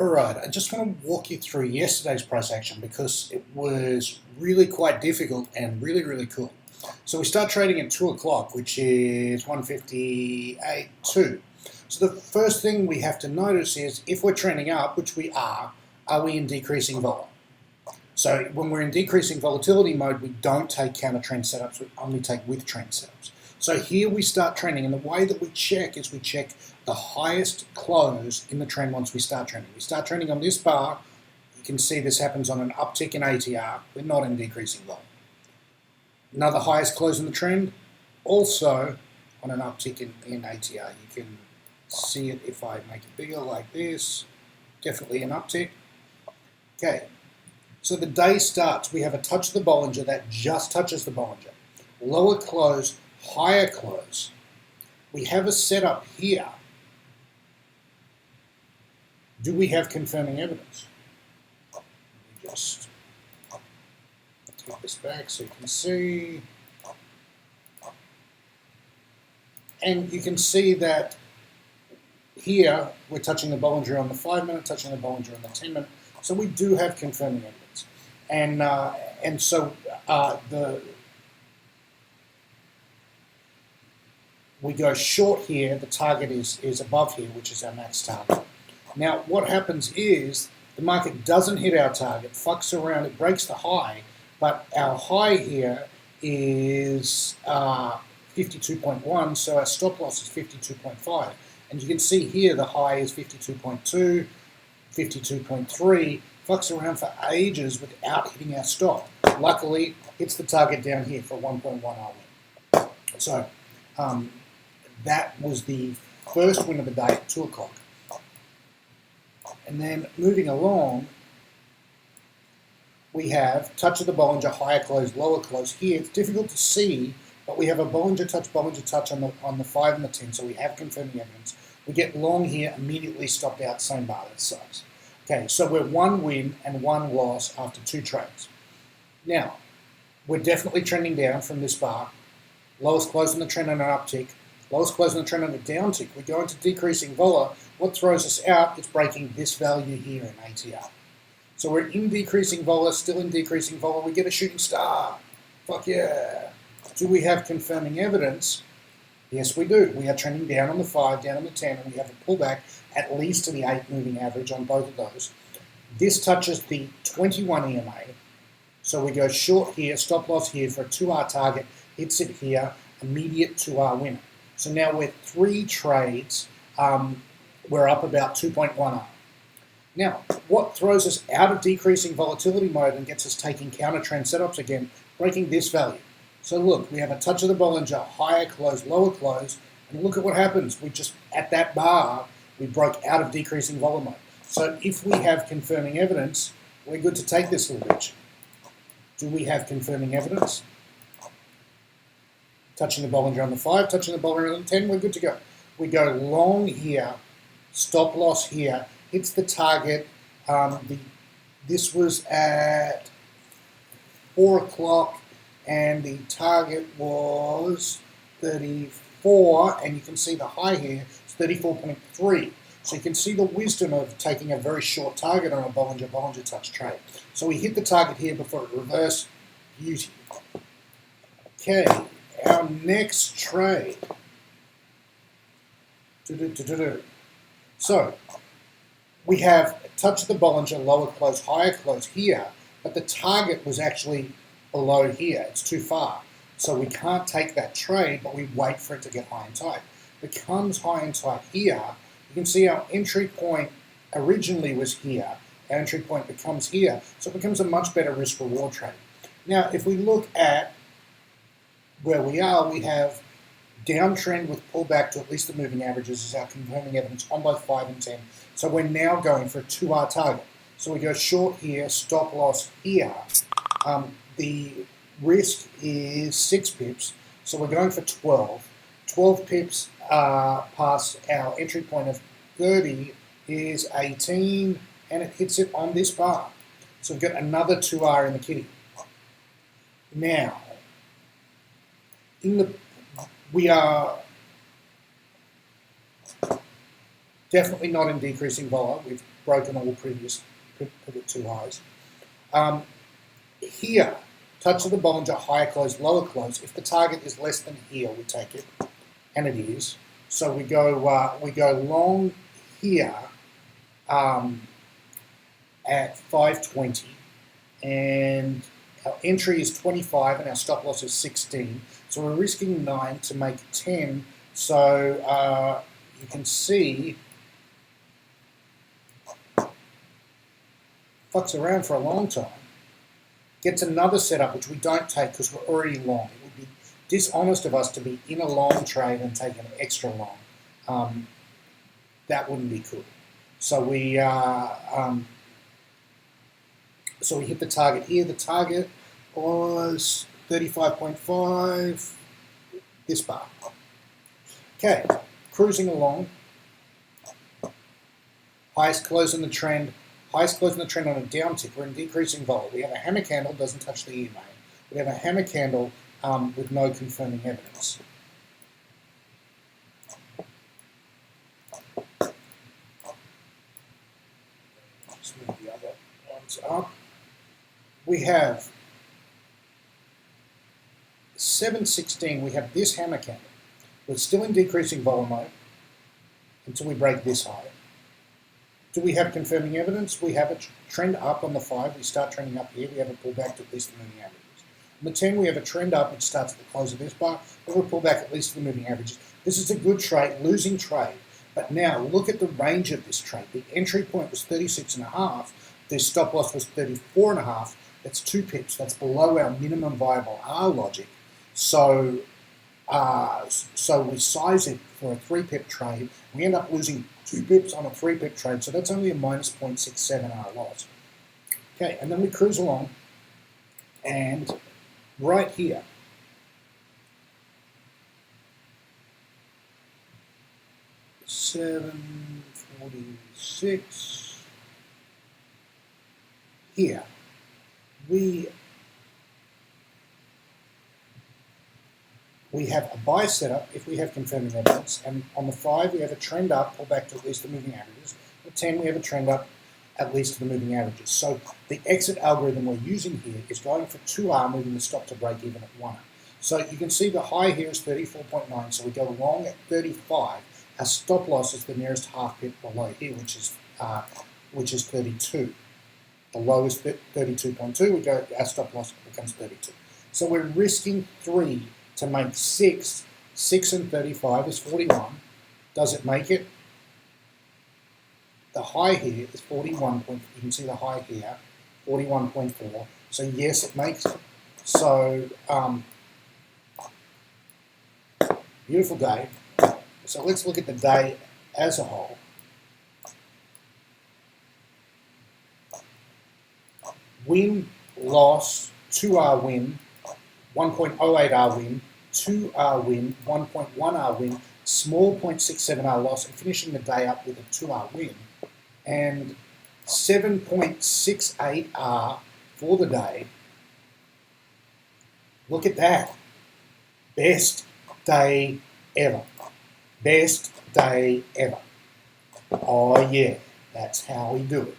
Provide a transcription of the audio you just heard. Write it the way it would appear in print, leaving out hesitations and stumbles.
Alright, I just want to walk you through yesterday's price action because it was really quite difficult and really cool. So we start trading at 2 o'clock, which is 158.2. So the first thing we have to notice is if we're trending up, which we are we in decreasing vol? So when we're in decreasing volatility mode, we don't take counter trend setups, we only take with trend setups. So here we start trending, and the way that we check is we check the highest close in the trend once we start trending. We start trending on this bar. You can see this happens on an uptick in ATR. We're not in decreasing vol. Another highest close in the trend, also on an uptick in ATR. You can see it if I make it bigger like this. Definitely an uptick. Okay, so the day starts. We have a touch of the Bollinger that just touches the Bollinger. Lower close, higher close. We have a setup here. Do we have confirming evidence? Let me just take this back so you can see. And you can see that here we're touching the Bollinger on the 5 minute, touching the Bollinger on the 10 minute. So we do have confirming evidence. And so we go short here, the target is above here, which is our max target. Now what happens is the market doesn't hit our target, fucks around, it breaks the high, but our high here is 52.1, so our stop loss is 52.5. And you can see here the high is 52.2, 52.3, fucks around for ages without hitting our stop. Luckily, hits the target down here for 1.1 win. So that was the first win of the day at 2 o'clock. And then moving along, we have touch of the Bollinger, higher close, lower close. Here it's difficult to see, but we have a Bollinger touch on the 5 and the 10, so we have confirming evidence. We get long here, immediately stopped out, same bar, that sucks. Okay, so we're 1 win and 1 loss after 2 trades. Now, we're definitely trending down from this bar. Lowest close in the trend on an uptick. Lowest close in the trend on a downtick. We go into decreasing vola. What throws us out is breaking this value here in ATR. So we're in decreasing vola, still in decreasing vola. We get a shooting star. Fuck yeah. Do we have confirming evidence? Yes, we do. We are trending down on the 5, down on the 10, and we have a pullback at least to the 8 moving average on both of those. This touches the 21 EMA. So we go short here, stop loss here for a 2R target, hits it here, immediate 2R winner. So now we're 3 trades, we're up about 2.1R. Now, what throws us out of decreasing volatility mode and gets us taking counter trend setups again, breaking this value. So look, we have a touch of the Bollinger, higher close, lower close, and look at what happens. We just, at that bar, we broke out of decreasing vol mode. So if we have confirming evidence, we're good to take this little bitch. Do we have confirming evidence? Touching the Bollinger on the 5, touching the Bollinger on the 10, we're good to go. We go long here, stop loss here, hits the target. This was at 4 o'clock, and the target was 34, and you can see the high here is 34.3. So you can see the wisdom of taking a very short target on a Bollinger touch trade. So we hit the target here before it reversed. Beauty. Okay, our next trade. So we have a touch of the Bollinger, lower close, higher close here, but the target was actually below here. It's too far. So we can't take that trade, but we wait for it to get high and tight. It becomes high and tight here. You can see our entry point originally was here. Our entry point becomes here. So it becomes a much better risk-reward trade. Now, if we look at where we are, we have downtrend with pullback to at least the moving averages is our confirming evidence on both 5 and 10. So we're now going for a 2R target. So we go short here, stop loss here. The risk is 6 pips, so we're going for 12. 12 pips past our entry point of 30 is 18, and it hits it on this bar. So we've got another 2R in the kitty. Now, we are Definitely not in decreasing vol. We've broken all previous pivot 2 highs. Here, touch of the Bollinger, higher close, lower close. If the target is less than here, we take it, and it is. So we go long here at 520, and our entry is 25, and our stop loss is 16. So we're risking 9 to make 10. So you can see, fucks around for a long time. Gets another setup, which we don't take because we're already long. It would be dishonest of us to be in a long trade and take an extra long. That wouldn't be cool. So we hit the target here. The target was 35.5, this bar. Okay, cruising along. Highest close in the trend. Highest close in the trend on a down tick. We're in decreasing vol. We have a hammer candle, doesn't touch the EMA. We have a hammer candle with no confirming evidence. Let's move the other ones up. We have 7:16. We have this hammer candle. We're still in decreasing vol mode until we break this high. Do we have confirming evidence? We have a trend up on the 5. We start trending up here. We have a pullback to at least the moving averages. On the 10, we have a trend up, which starts at the close of this bar. We have a pullback at least to the moving averages. This is a good trade, losing trade. But now look at the range of this trade. The entry point was 36.5. The stop loss was 34.5. That's 2 pips. That's below our minimum viable R logic. So we size it for a 3 pip trade. We end up losing 2 pips on a 3 pip trade, so that's only a minus 0.67 R loss. Okay, and then we cruise along, and right here, $7.46. Here, we have a buy setup if we have confirming evidence, and on the 5 we have a trend up, pull back to at least the moving averages. On the 10 we have a trend up at least to the moving averages. So the exit algorithm we're using here is going for 2R, moving the stop to break even at 1R. So you can see the high here is 34.9, so we go long at 35. Our stop loss is the nearest half pip below here, which is 32. The low is 32.2. Our stop loss becomes 32. So we're risking 3 to make 6. 6 and 35 is 41. Does it make it? The high here is 41. You can see the high here, 41.4. So yes, it makes it. So beautiful day. So let's look at the day as a whole. Win, loss, 2R win, 1.08R win, 2R win, 1.1R win, small 0.67R loss, and finishing the day up with a 2R win, and 7.68R for the day. Look at that. Best day ever. Best day ever. Oh yeah, that's how we do it.